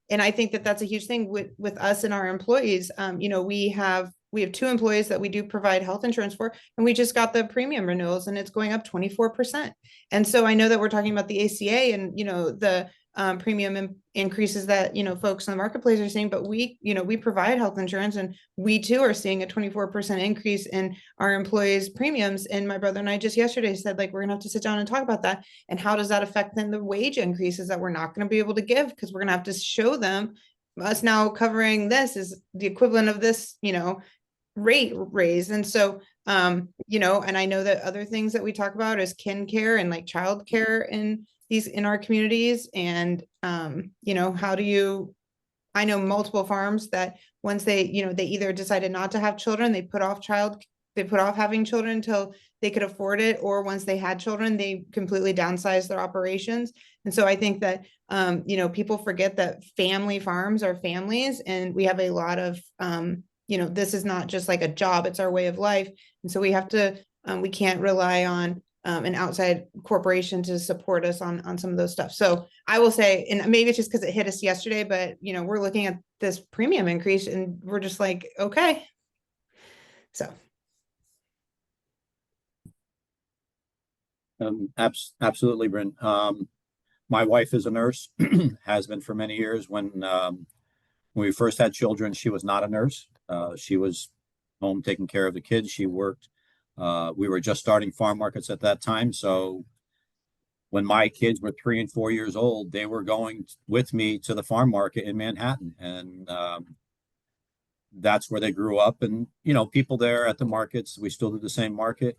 And I think that that's a huge thing with us and our employees. We have 2 employees that we do provide health insurance for, and we just got the premium renewals and it's going up 24%. And so I know that we're talking about the ACA and, the premium increases that, folks in the marketplace are seeing, but we provide health insurance, and we too are seeing a 24% increase in our employees' premiums. And my brother and I just yesterday said, we're gonna have to sit down and talk about that. And how does that affect then the wage increases that we're not going to be able to give, because we're going to have to show them us now covering this is the equivalent of this, rate raise. And so, and I know that other things that we talk about is kin care and child care in our communities. And, I know multiple farms that once they either decided not to have children, they put off having children until they could afford it. Or once they had children, they completely downsized their operations. And so I think that, people forget that family farms are families, and we have a lot of, this is not just a job, it's our way of life. And so we have to, we can't rely on an outside corporation to support us on some of those stuff. So I will say, and maybe it's just because it hit us yesterday, but we're looking at this premium increase and we're just okay. So Absolutely, Bryn. My wife is a nurse, has been for many years. When we first had children, she was not a nurse. She was home taking care of the kids. She worked. We were just starting farm markets at that time. So when my kids were 3 and 4 years old, they were going with me to the farm market in Manhattan. And that's where they grew up. And, you know, people there at the markets, we still do the same market.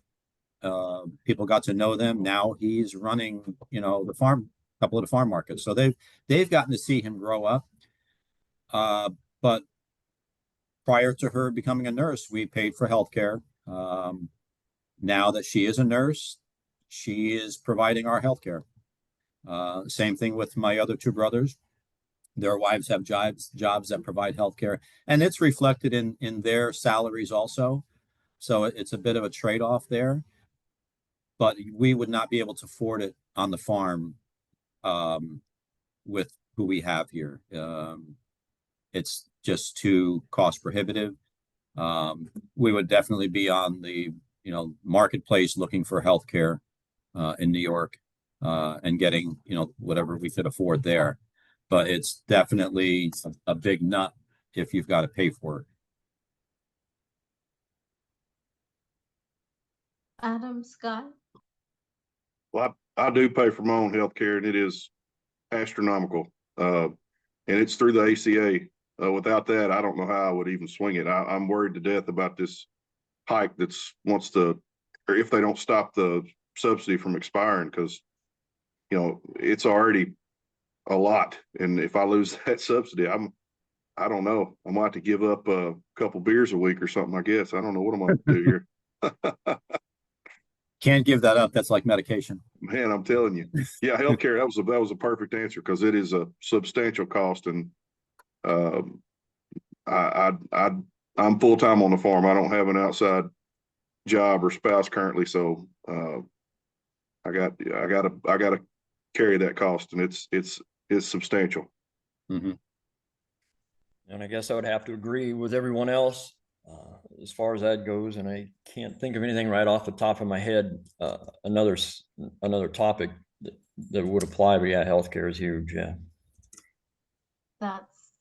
People got to know them. Now he's running, you know, the farm, a couple of the farm markets. So they've gotten to see him grow up. But prior to her becoming a nurse, we paid for healthcare. Now that she is a nurse, she is providing our healthcare. Same thing with my other 2 brothers. Their wives have jobs that provide healthcare, and it's reflected in their salaries also. So it's a bit of a trade-off there. But we would not be able to afford it on the farm with who we have here. It's just too cost prohibitive. We would definitely be on the, you know, marketplace looking for healthcare in New York and getting, you know, whatever we could afford there. But it's definitely a big nut if you've got to pay for it. Adam, Scott? Well, I do pay for my own health care, and it is astronomical. And it's through the ACA. Without that, I don't know how I would even swing it. I'm worried to death about this hike or if they don't stop the subsidy from expiring, because, you know, it's already a lot. And if I lose that subsidy, I don't know. I might have to give up a couple beers a week or something, I guess. I don't know what I'm going to do here. Can't give that up. That's like medication. Man, I'm telling you. Yeah, healthcare, that was a perfect answer, because it is a substantial cost. And I'm full-time on the farm. I don't have an outside job or spouse currently, so I gotta carry that cost, and it's substantial. Mm-hmm. And I guess I would have to agree with everyone else as far as that goes. And I can't think of anything right off the top of my head. Another topic that would apply, but yeah, healthcare is huge. Yeah. That's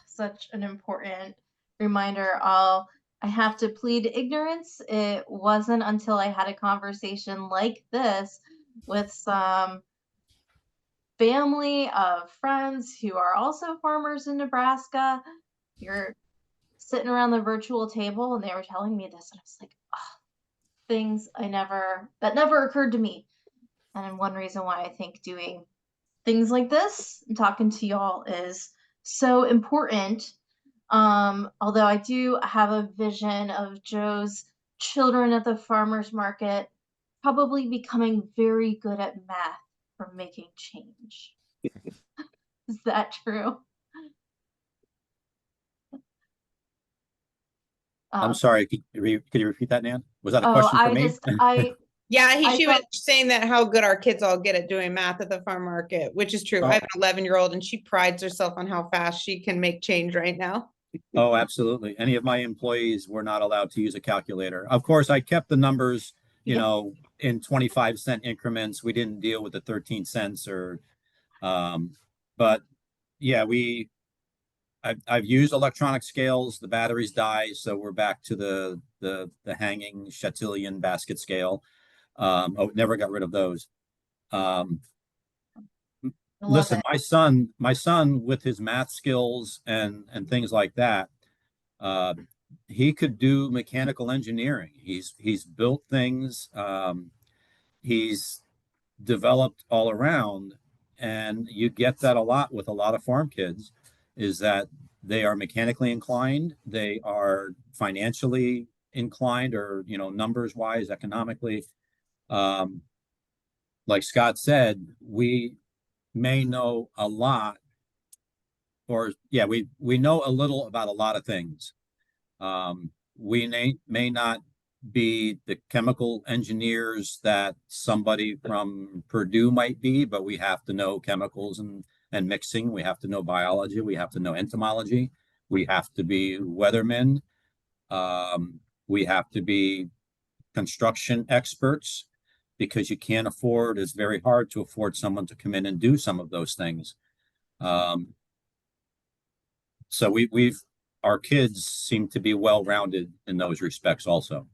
such an important reminder. I have to plead ignorance. It wasn't until I had a conversation like this with some family of friends who are also farmers in Nebraska. You're sitting around the virtual table and they were telling me this, and I was like, oh, things that never occurred to me. And one reason why I think doing things like this and talking to y'all is so important. Although I do have a vision of Joe's children at the farmers market probably becoming very good at math from making change. Is that true? I'm sorry. Could you repeat that, Nan? Was that a question for me? Yeah, she was saying that how good our kids all get at doing math at the farm market, which is true. Oh. I have an 11-year-old and she prides herself on how fast she can make change right now. Oh, absolutely. Any of my employees were not allowed to use a calculator. Of course, I kept the numbers, you know, in 25-cent increments. We didn't deal with the 13 cents but yeah, I've used electronic scales. The batteries die, so we're back to the hanging Chatillon basket scale. Never got rid of those. Listen, my son with his math skills and things like that, he could do mechanical engineering. He's built things. He's developed all around, and you get that a lot with a lot of farm kids, is that they are mechanically inclined, they are financially inclined, or, you know, numbers wise, economically. Like Scott said, we may know a lot, or yeah, we know a little about a lot of things. We may not be the chemical engineers that somebody from Purdue might be, but we have to know chemicals and mixing. We have to know biology. We have to know entomology. We have to be weathermen. We have to be construction experts because you can't afford, it's very hard to afford someone to come in and do some of those things. So our kids seem to be well-rounded in those respects also.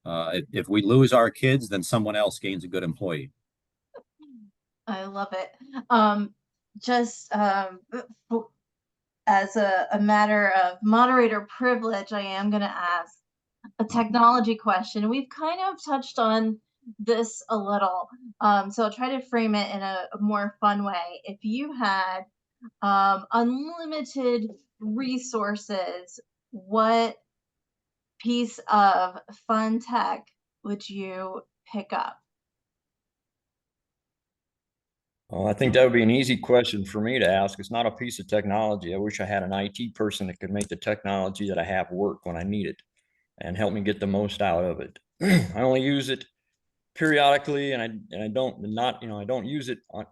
If we lose our kids, then someone else gains a good employee. I love it. Just as a matter of moderator privilege, I am going to ask a technology question. We've kind of touched on this a little, so I'll try to frame it in a more fun way. If you had unlimited resources, what piece of fun tech would you pick up? Well, I think that would be an easy question for me to ask. It's not a piece of technology. I wish I had an IT person that could make the technology that I have work when I need it and help me get the most out of it. I only use it periodically, and I don't use it on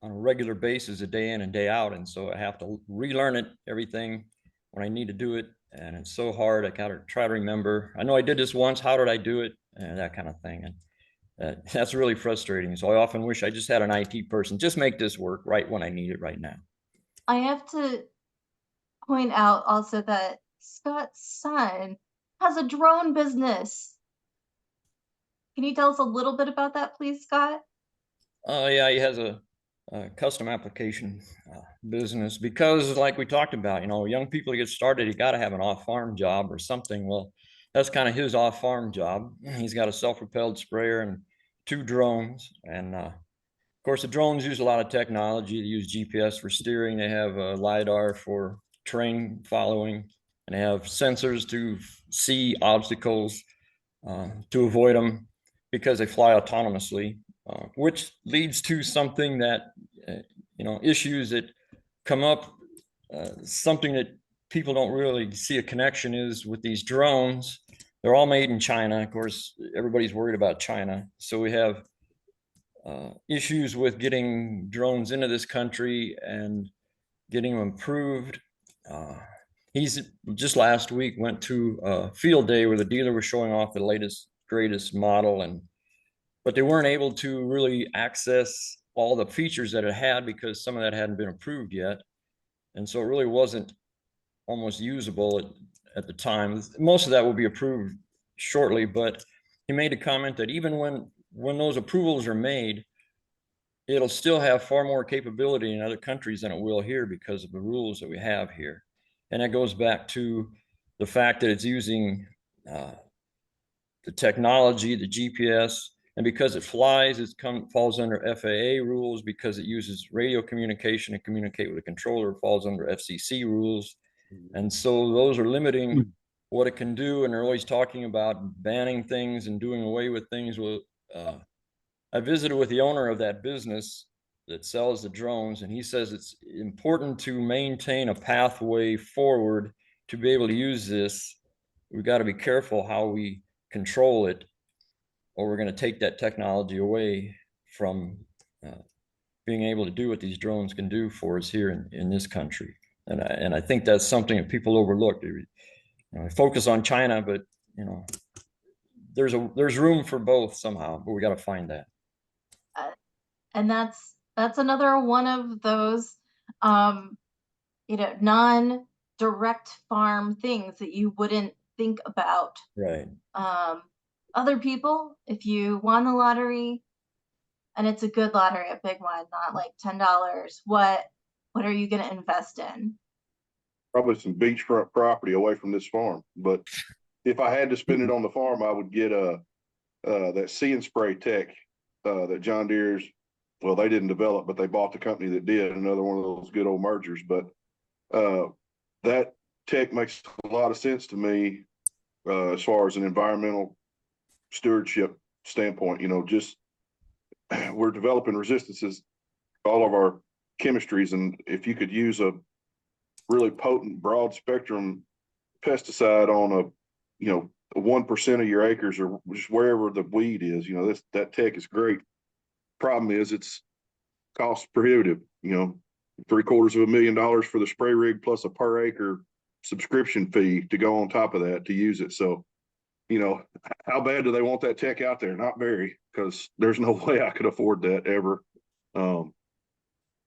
a regular basis, a day in and day out. And so I have to relearn it, everything when I need to do it. And it's so hard. I gotta try to remember. I know I did this once. How did I do it? And that kind of thing. And that's really frustrating. So I often wish I just had an IT person just make this work right when I need it right now. I have to point out also that Scott's son has a drone business. Can you tell us a little bit about that, please, Scott? Yeah, he has a custom application business because, like we talked about, young people to get started, you got to have an off-farm job or something. Well, that's kind of his off-farm job. He's got a self-propelled sprayer and 2 drones, and of course, the drones use a lot of technology. They use GPS for steering. They have LiDAR for terrain following, and they have sensors to see obstacles, to avoid them because they fly autonomously, which leads to something that, issues that come up. Something that people don't really see a connection is with these drones. They're all made in China. Of course, everybody's worried about China. So we have issues with getting drones into this country and getting them approved. He's just last week went to a field day where the dealer was showing off the latest, greatest model, but they weren't able to really access all the features that it had because some of that hadn't been approved yet. And so it really wasn't almost usable at the time. Most of that will be approved shortly, but he made a comment that even when those approvals are made, it'll still have far more capability in other countries than it will here because of the rules that we have here. And that goes back to the fact that it's using the technology, the GPS, and because it flies, falls under FAA rules. Because it uses radio communication and communicate with a controller, it falls under FCC rules. And so those are limiting what it can do. And they're always talking about banning things and doing away with things. I visited with the owner of that business that sells the drones, and he says it's important to maintain a pathway forward to be able to use this. We've got to be careful how we control it, or we're going to take that technology away from being able to do what these drones can do for us here in this country. And I think that's something that people overlook. They focus on China, but there's room for both somehow, but we got to find that. And that's another one of those non-direct farm things that you wouldn't think about. Right. Other people, if you won the lottery, and it's a good lottery, a big one, not like $10, what are you going to invest in? Probably some beachfront property away from this farm. But if I had to spend it on the farm, I would get that See and Spray tech that John Deere's. Well, they didn't develop, but they bought the company that did. Another one of those good old mergers. But that tech makes a lot of sense to me as far as an environmental stewardship standpoint. Just we're developing resistances, all of our chemistries, and if you could use a really potent, broad spectrum pesticide on a 1% of your acres or just wherever the weed is, that tech is great. Problem is it's cost prohibitive. $750,000 for the spray rig plus a per acre subscription fee to go on top of that to use it. So, you know, how bad do they want that tech out there? Not very, because there's no way I could afford that ever.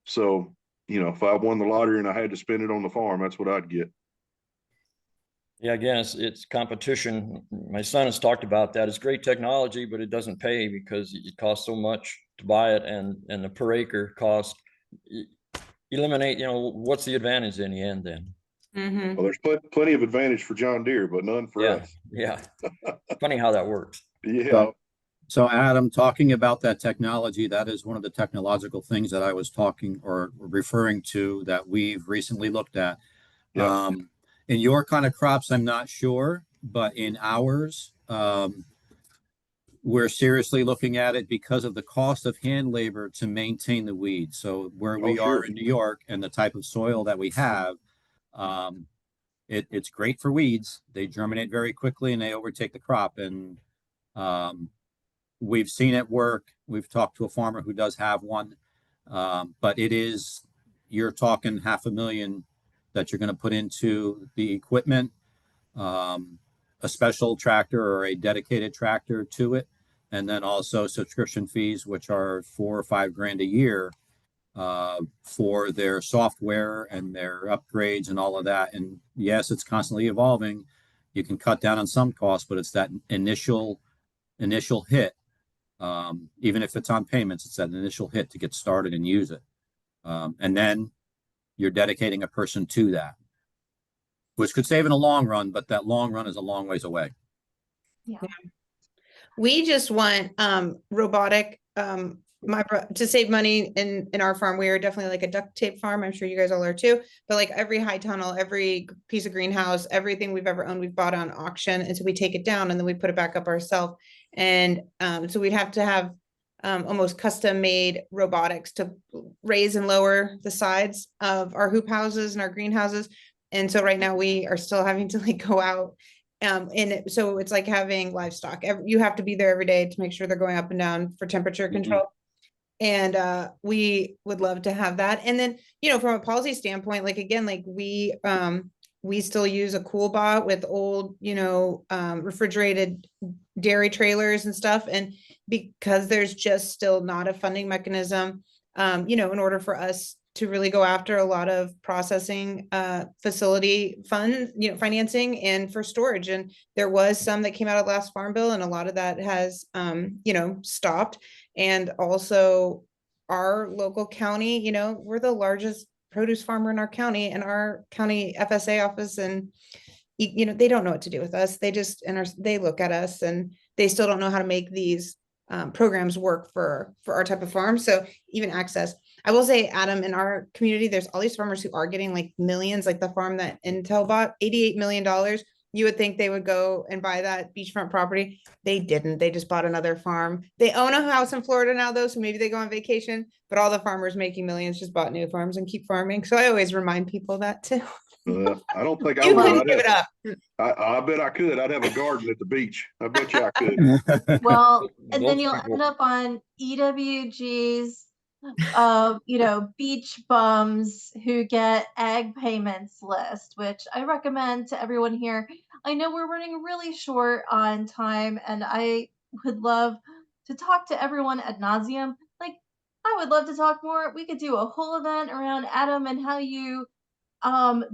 So, you know, if I won the lottery and I had to spend it on the farm, that's what I'd get. Yeah, again, it's competition. My son has talked about that. It's great technology, but it doesn't pay because it costs so much to buy it, and the per acre cost. Eliminate, you know, what's the advantage in the end then? Mhm. Well, there's plenty of advantage for John Deere, but none for us. Yeah. Funny how that works. Yeah. So Adam, talking about that technology, that is one of the technological things that I was talking or referring to that we've recently looked at. Yeah. In your kind of crops, I'm not sure, but in ours, we're seriously looking at it because of the cost of hand labor to maintain the weeds. So where we sure. are in New York and the type of soil that we have, it's great for weeds. They germinate very quickly and they overtake the crop. And we've seen it work. We've talked to a farmer who does have one, but you're talking $500,000 that you're going to put into the equipment, a special tractor or a dedicated tractor to it, and then also subscription fees, which are $4 or $5 grand a year for their software and their upgrades and all of that. And yes, it's constantly evolving. You can cut down on some costs, but it's that initial hit. Even if it's on payments, it's that initial hit to get started and use it. And then you're dedicating a person to that, which could save in a long run, but that long run is a long ways away. Yeah. We just want robotic to save money in our farm. We are definitely like a duct tape farm. I'm sure you guys all are too. But like every high tunnel, every piece of greenhouse, everything we've ever owned, we've bought on auction. And so we take it down and then we put it back up ourselves. And so we'd have to have almost custom made robotics to raise and lower the sides of our hoop houses and our greenhouses. And so right now we are still having to like go out. So it's like having livestock. You have to be there every day to make sure they're going up and down for temperature control. And we would love to have that. And then, you know, from a policy standpoint, like again, like we still use a cool bot with old, you know, refrigerated dairy trailers and stuff. And because there's just still not a funding mechanism, you know, in order for us to really go after a lot of processing facility funds, you know, financing and for storage. And there was some that came out of the last farm bill, and a lot of that has, you know, stopped. And also our local county, you know, we're the largest produce farmer in our county, and our county FSA office, and you know, they don't know what to do with us. They just they look at us and they still don't know how to make these programs work for our type of farm. So even access, I will say, Adam, in our community, there's all these farmers who are getting like millions, like the farm that Intel bought, $88 million. You would think they would go and buy that beachfront property. They didn't. They just bought another farm. They own a house in Florida now, though, so maybe they go on vacation. But all the farmers making millions just bought new farms and keep farming. So I always remind people that too. I don't think I You would. couldn't give it up. I bet I could. I'd have a garden at the beach. I bet you I could. Well, and Those then you'll people- end up on EWG's, you know, beach bums who get ag payments list, which I recommend to everyone here. I know we're running really short on time, and I would love to talk to everyone ad nauseum. Like, I would love to talk more. We could do a whole event around Adam and how you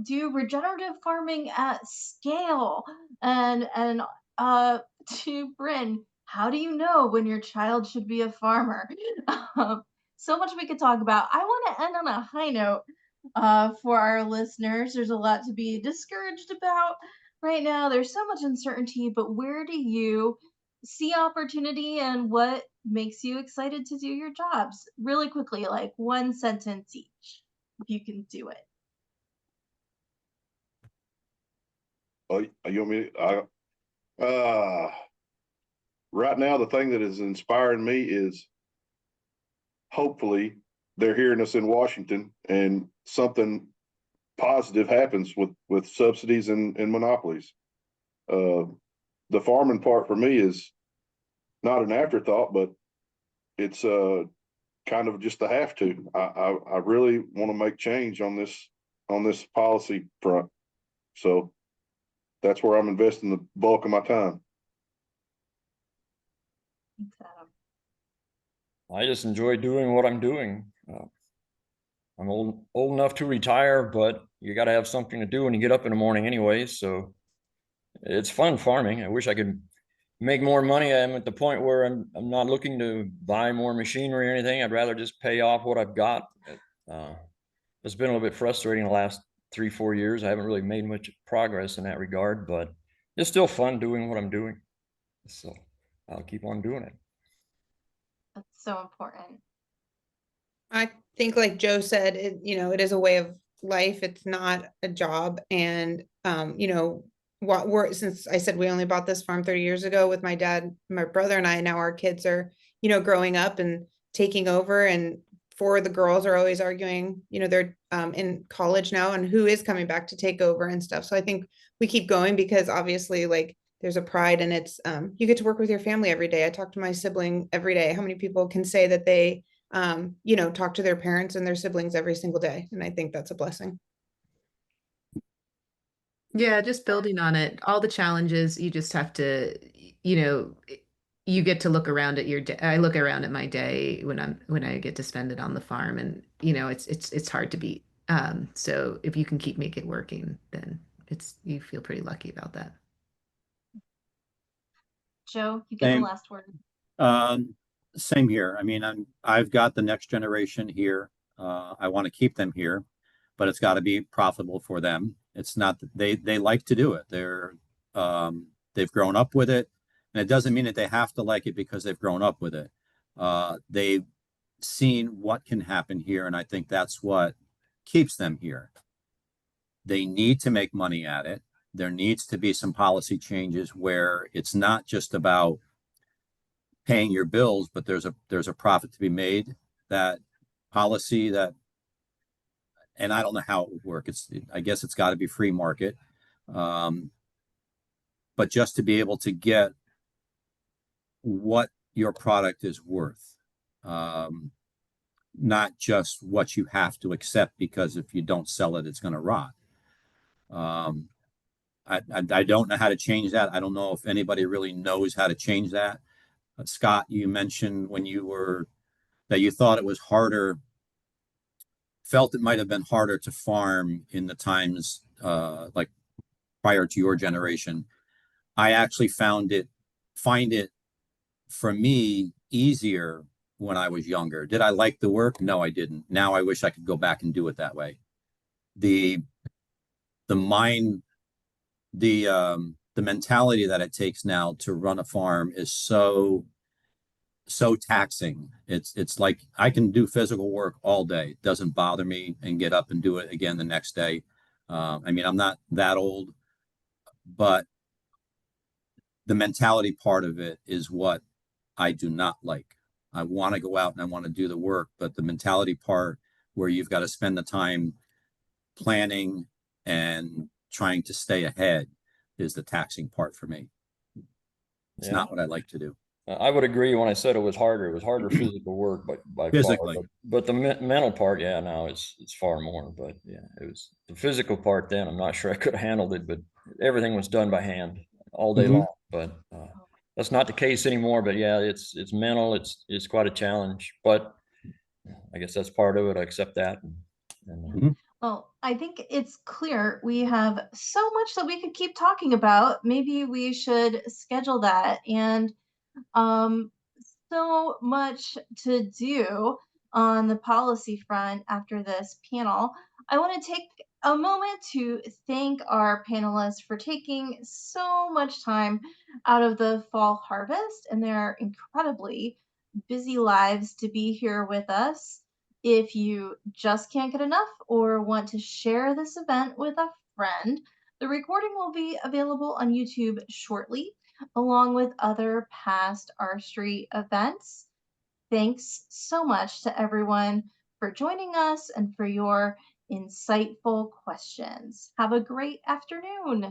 do regenerative farming at scale, and to Bryn, how do you know when your child should be a farmer? So much we could talk about. I want to end on a high note for our listeners. There's a lot to be discouraged about right now. There's so much uncertainty, but where do you see opportunity, and what makes you excited to do your jobs? Really quickly, like one sentence each, if you can do it. Oh, you want me? Right now, the thing that is inspiring me is hopefully they're hearing us in Washington and something positive happens with subsidies and monopolies. The farming part for me is not an afterthought, but it's kind of just a have to. I really want to make change on this policy front. So that's where I'm investing the bulk of my time. Thanks, Adam. I just enjoy doing what I'm doing. I'm old enough to retire, but you got to have something to do when you get up in the morning anyway. So it's fun farming. I wish I could make more money. I'm at the point where I'm not looking to buy more machinery or anything. I'd rather just pay off what I've got. It's been a little bit frustrating the last 3-4 years. I haven't really made much progress in that regard, but it's still fun doing what I'm doing. So I'll keep on doing it. That's so important. I think like Joe said, it is a way of life. It's not a job. And, since I said we only bought this farm 30 years ago with my dad, my brother and I, now our kids are, growing up and taking over. And 4 of the girls are always arguing, they're in college now and who is coming back to take over and stuff. So I think we keep going because obviously like there's a pride and it's, you get to work with your family every day. I talk to my sibling every day. How many people can say that they talk to their parents and their siblings every single day? And I think that's a blessing. Yeah, just building on it, all the challenges, you just have to, you get to look around at your day. I look around at my day when I get to spend it on the farm, and it's hard to beat. So if you can keep making it working, then you feel pretty lucky about that. Joe, you get the last word. Same here. I mean, I've got the next generation here. I want to keep them here, but it's got to be profitable for them. It's not that they like to do it. They've grown up with it, and it doesn't mean that they have to like it because they've grown up with it. They've seen what can happen here, and I think that's what keeps them here. They need to make money at it. There needs to be some policy changes where it's not just about paying your bills, but there's a profit to be made. That policy that, and I don't know how it would work. I guess it's got to be free market, but just to be able to get what your product is worth, not just what you have to accept because if you don't sell it, it's going to rot. I don't know how to change that. I don't know if anybody really knows how to change that. Scott, you mentioned that you thought it was harder, felt it might have been harder to farm in the times like prior to your generation. I actually find it for me easier when I was younger. Did I like the work? No, I didn't. Now I wish I could go back and do it that way. The mentality that it takes now to run a farm is so taxing. It's like I can do physical work all day. It doesn't bother me, and get up and do it again the next day. I mean, I'm not that old, but the mentality part of it is what I do not like. I want to go out and I want to do the work, but the mentality part where you've got to spend the time planning and trying to stay ahead is the taxing part for me. It's not what I like to do. I would agree when I said it was harder physical work, but by physically. far. But the mental part, yeah, now it's far more. But yeah, it was the physical part then. I'm not sure I could have handled it, but everything was done by hand all day long. But that's not the case anymore. But yeah, it's mental. It's quite a challenge. But I guess that's part of it. I accept that. Well, I think it's clear we have so much that we could keep talking about. Maybe we should schedule that. And so much to do on the policy front after this panel. I want to take a moment to thank our panelists for taking so much time out of the fall harvest and their incredibly busy lives to be here with us. If you just can't get enough or want to share this event with a friend, the recording will be available on YouTube shortly, along with other past R Street events. Thanks so much to everyone for joining us and for your insightful questions. Have a great afternoon.